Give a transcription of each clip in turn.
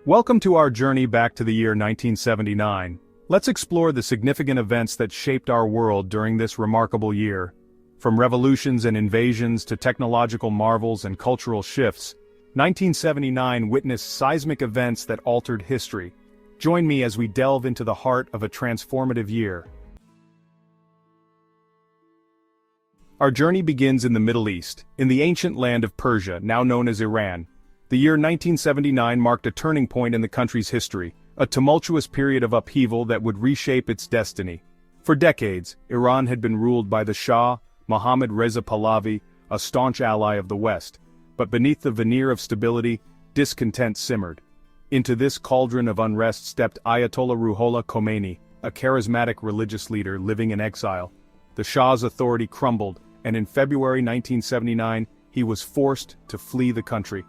Welcome to our journey back to the year 1979. Let's explore the significant events that shaped our world during this remarkable year. From revolutions and invasions to technological marvels and cultural shifts, 1979 witnessed seismic events that altered history. Join me as we delve into the heart of a transformative year. Our journey begins in the Middle East, in the ancient land of Persia, now known as Iran. The year 1979 marked a turning point in the country's history, a tumultuous period of upheaval that would reshape its destiny. For decades, Iran had been ruled by the Shah, Mohammad Reza Pahlavi, a staunch ally of the West. But beneath the veneer of stability, discontent simmered. Into this cauldron of unrest stepped Ayatollah Ruhollah Khomeini, a charismatic religious leader living in exile. The Shah's authority crumbled, and in February 1979, he was forced to flee the country.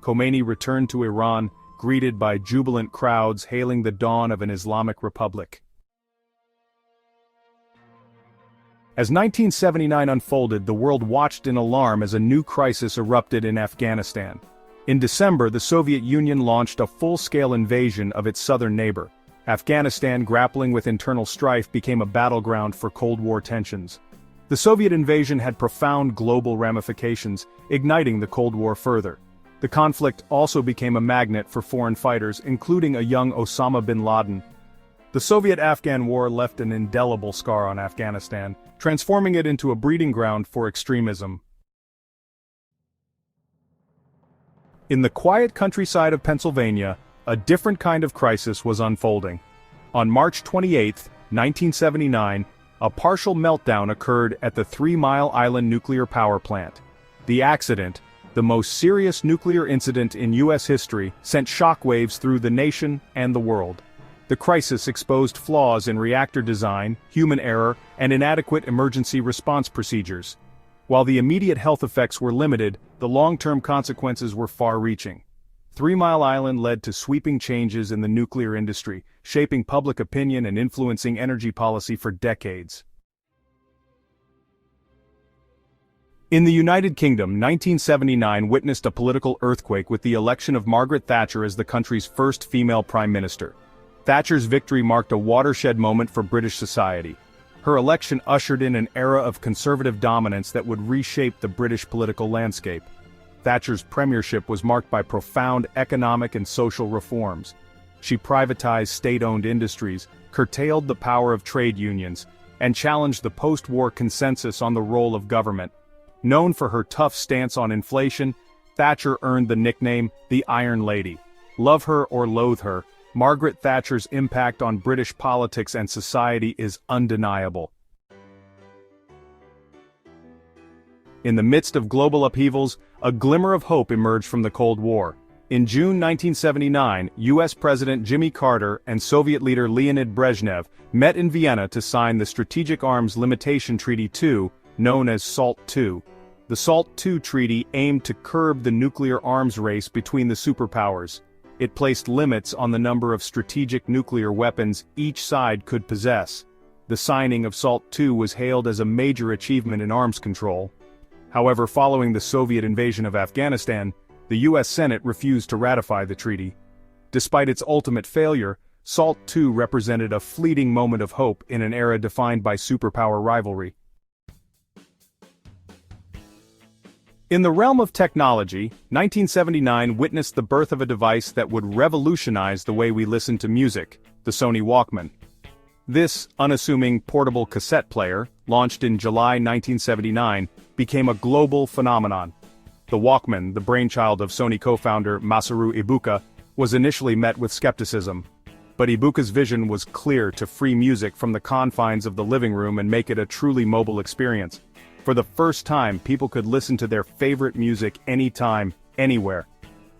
Khomeini returned to Iran, greeted by jubilant crowds hailing the dawn of an Islamic republic. As 1979 unfolded, the world watched in alarm as a new crisis erupted in Afghanistan. In December, the Soviet Union launched a full-scale invasion of its southern neighbor. Afghanistan, grappling with internal strife, became a battleground for Cold War tensions. The Soviet invasion had profound global ramifications, igniting the Cold War further. The conflict also became a magnet for foreign fighters, including a young Osama bin Laden. The Soviet-Afghan War left an indelible scar on Afghanistan, transforming it into a breeding ground for extremism. In the quiet countryside of Pennsylvania, a different kind of crisis was unfolding. On March 28, 1979, a partial meltdown occurred at the 3 Mile Island nuclear power plant. The accident, the most serious nuclear incident in U.S. history, sent shockwaves through the nation and the world. The crisis exposed flaws in reactor design, human error, and inadequate emergency response procedures. While the immediate health effects were limited, the long-term consequences were far-reaching. 3 Mile Island led to sweeping changes in the nuclear industry, shaping public opinion and influencing energy policy for decades. In the United Kingdom, 1979 witnessed a political earthquake with the election of Margaret Thatcher as the country's first female prime minister. Thatcher's victory marked a watershed moment for British society. Her election ushered in an era of conservative dominance that would reshape the British political landscape. Thatcher's premiership was marked by profound economic and social reforms. She privatized state-owned industries, curtailed the power of trade unions, and challenged the post-war consensus on the role of government. Known for her tough stance on inflation, Thatcher earned the nickname the Iron Lady. Love her or loathe her, Margaret Thatcher's impact on British politics and society is undeniable. In the midst of global upheavals, a glimmer of hope emerged from the Cold War. In June 1979, U.S. President Jimmy Carter and Soviet leader Leonid Brezhnev met in Vienna to sign the Strategic Arms Limitation Treaty II, known as SALT II. The SALT II treaty aimed to curb the nuclear arms race between the superpowers. It placed limits on the number of strategic nuclear weapons each side could possess. The signing of SALT II was hailed as a major achievement in arms control. However, following the Soviet invasion of Afghanistan, the U.S. Senate refused to ratify the treaty. Despite its ultimate failure, SALT II represented a fleeting moment of hope in an era defined by superpower rivalry. In the realm of technology, 1979 witnessed the birth of a device that would revolutionize the way we listen to music, the Sony Walkman. This unassuming portable cassette player, launched in July 1979, became a global phenomenon. The Walkman, the brainchild of Sony co-founder Masaru Ibuka, was initially met with skepticism. But Ibuka's vision was clear: to free music from the confines of the living room and make it a truly mobile experience. For the first time, people could listen to their favorite music anytime, anywhere.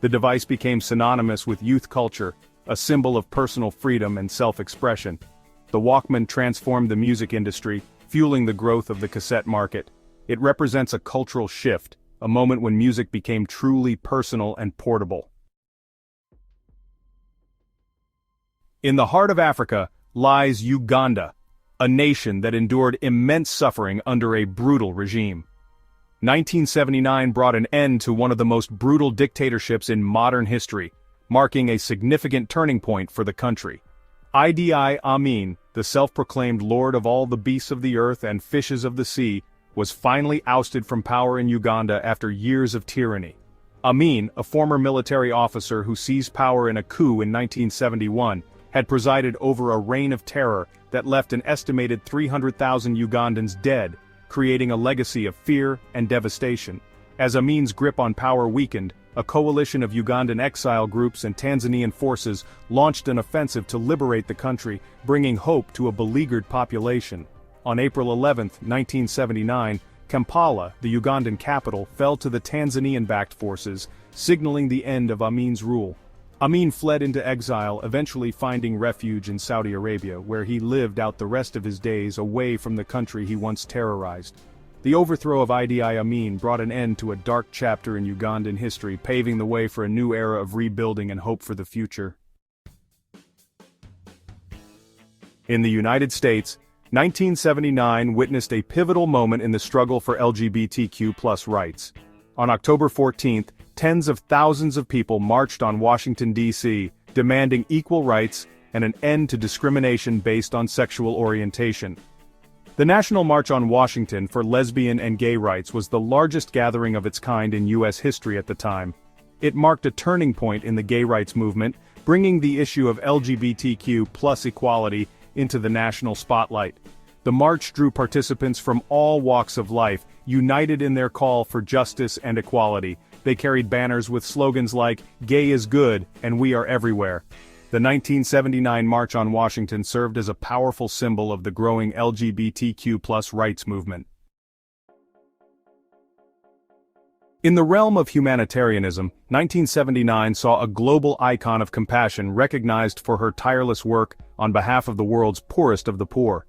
The device became synonymous with youth culture, a symbol of personal freedom and self-expression. The Walkman transformed the music industry, fueling the growth of the cassette market. It represents a cultural shift, a moment when music became truly personal and portable. In the heart of Africa lies Uganda, a nation that endured immense suffering under a brutal regime. 1979 brought an end to one of the most brutal dictatorships in modern history. marking a significant turning point for the country. Idi Amin, the self-proclaimed lord of all the beasts of the earth and fishes of the sea, was finally ousted from power in Uganda after years of tyranny. Amin, a former military officer who seized power in a coup in 1971, had presided over a reign of terror that left an estimated 300,000 Ugandans dead, creating a legacy of fear and devastation. As Amin's grip on power weakened, a coalition of Ugandan exile groups and Tanzanian forces launched an offensive to liberate the country, bringing hope to a beleaguered population. On April 11, 1979, Kampala, the Ugandan capital, fell to the Tanzanian-backed forces, signaling the end of Amin's rule. Amin fled into exile, eventually finding refuge in Saudi Arabia, where he lived out the rest of his days away from the country he once terrorized. The overthrow of Idi Amin brought an end to a dark chapter in Ugandan history, paving the way for a new era of rebuilding and hope for the future. In the United States, 1979 witnessed a pivotal moment in the struggle for LGBTQ+ rights. On October 14, tens of thousands of people marched on Washington, D.C., demanding equal rights and an end to discrimination based on sexual orientation. The National March on Washington for Lesbian and Gay Rights was the largest gathering of its kind in U.S. history at the time. It marked a turning point in the gay rights movement, bringing the issue of LGBTQ+ equality into the national spotlight. The march drew participants from all walks of life, united in their call for justice and equality. They carried banners with slogans like, "Gay is good, and we are everywhere." The 1979 March on Washington served as a powerful symbol of the growing LGBTQ+ rights movement. In the realm of humanitarianism, 1979 saw a global icon of compassion recognized for her tireless work on behalf of the world's poorest of the poor.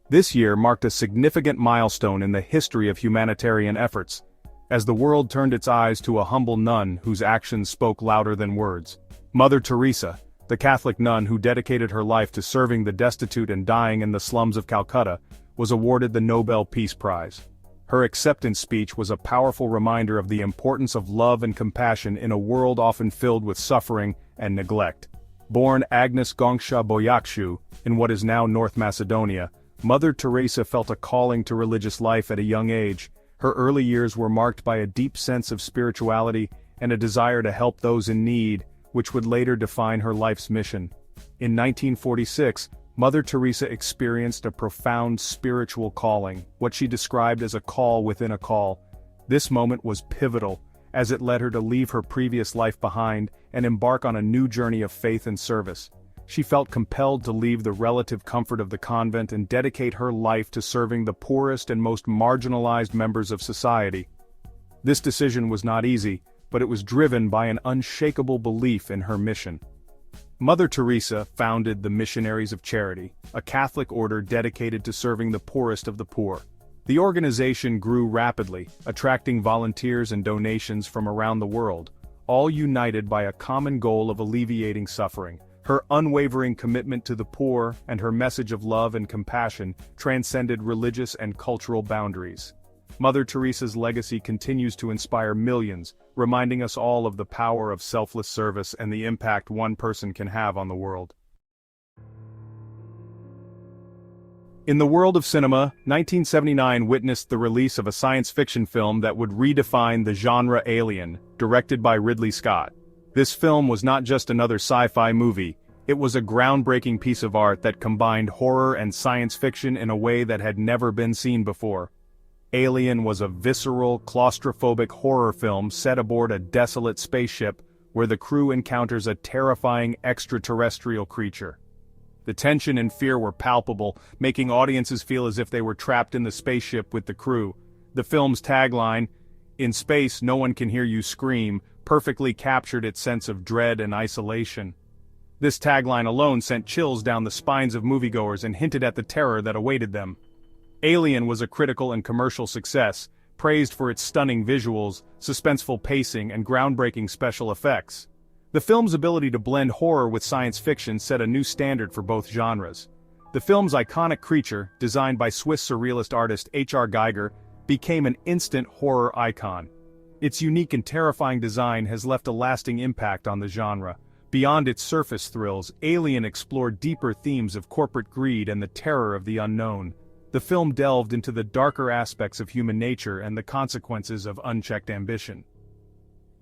This year marked a significant milestone in the history of humanitarian efforts, as the world turned its eyes to a humble nun whose actions spoke louder than words. Mother Teresa, the Catholic nun who dedicated her life to serving the destitute and dying in the slums of Calcutta, was awarded the Nobel Peace Prize. Her acceptance speech was a powerful reminder of the importance of love and compassion in a world often filled with suffering and neglect. Born Agnes Gongsha Boyakshu, in what is now North Macedonia, Mother Teresa felt a calling to religious life at a young age. Her early years were marked by a deep sense of spirituality and a desire to help those in need, which would later define her life's mission. In 1946, Mother Teresa experienced a profound spiritual calling, what she described as a call within a call. This moment was pivotal, as it led her to leave her previous life behind and embark on a new journey of faith and service. She felt compelled to leave the relative comfort of the convent and dedicate her life to serving the poorest and most marginalized members of society. This decision was not easy, but it was driven by an unshakable belief in her mission. Mother Teresa founded the Missionaries of Charity, a Catholic order dedicated to serving the poorest of the poor. The organization grew rapidly, attracting volunteers and donations from around the world, all united by a common goal of alleviating suffering. Her unwavering commitment to the poor and her message of love and compassion transcended religious and cultural boundaries. Mother Teresa's legacy continues to inspire millions, reminding us all of the power of selfless service and the impact one person can have on the world. In the world of cinema, 1979 witnessed the release of a science fiction film that would redefine the genre Alien, directed by Ridley Scott. This film was not just another sci-fi movie, it was a groundbreaking piece of art that combined horror and science fiction in a way that had never been seen before. Alien was a visceral, claustrophobic horror film set aboard a desolate spaceship where the crew encounters a terrifying extraterrestrial creature. The tension and fear were palpable, making audiences feel as if they were trapped in the spaceship with the crew. The film's tagline, "In space, no one can hear you scream," perfectly captured its sense of dread and isolation. This tagline alone sent chills down the spines of moviegoers and hinted at the terror that awaited them. Alien was a critical and commercial success, praised for its stunning visuals, suspenseful pacing, and groundbreaking special effects. The film's ability to blend horror with science fiction set a new standard for both genres. The film's iconic creature, designed by Swiss surrealist artist H.R. Giger, became an instant horror icon. Its unique and terrifying design has left a lasting impact on the genre, Beyond its surface thrills, Alien explored deeper themes of corporate greed and the terror of the unknown. The film delved into the darker aspects of human nature and the consequences of unchecked ambition.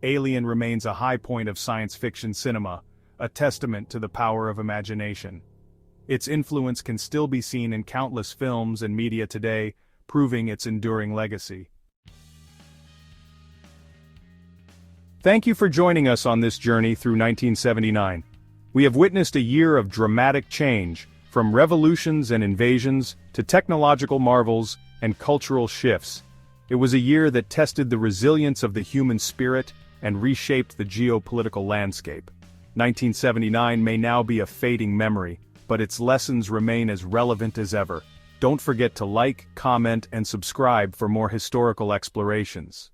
Alien remains a high point of science fiction cinema, a testament to the power of imagination. Its influence can still be seen in countless films and media today, proving its enduring legacy. Thank you for joining us on this journey through 1979. We have witnessed a year of dramatic change, from revolutions and invasions to technological marvels and cultural shifts. It was a year that tested the resilience of the human spirit and reshaped the geopolitical landscape. 1979 may now be a fading memory, but its lessons remain as relevant as ever. Don't forget to like, comment, and subscribe for more historical explorations.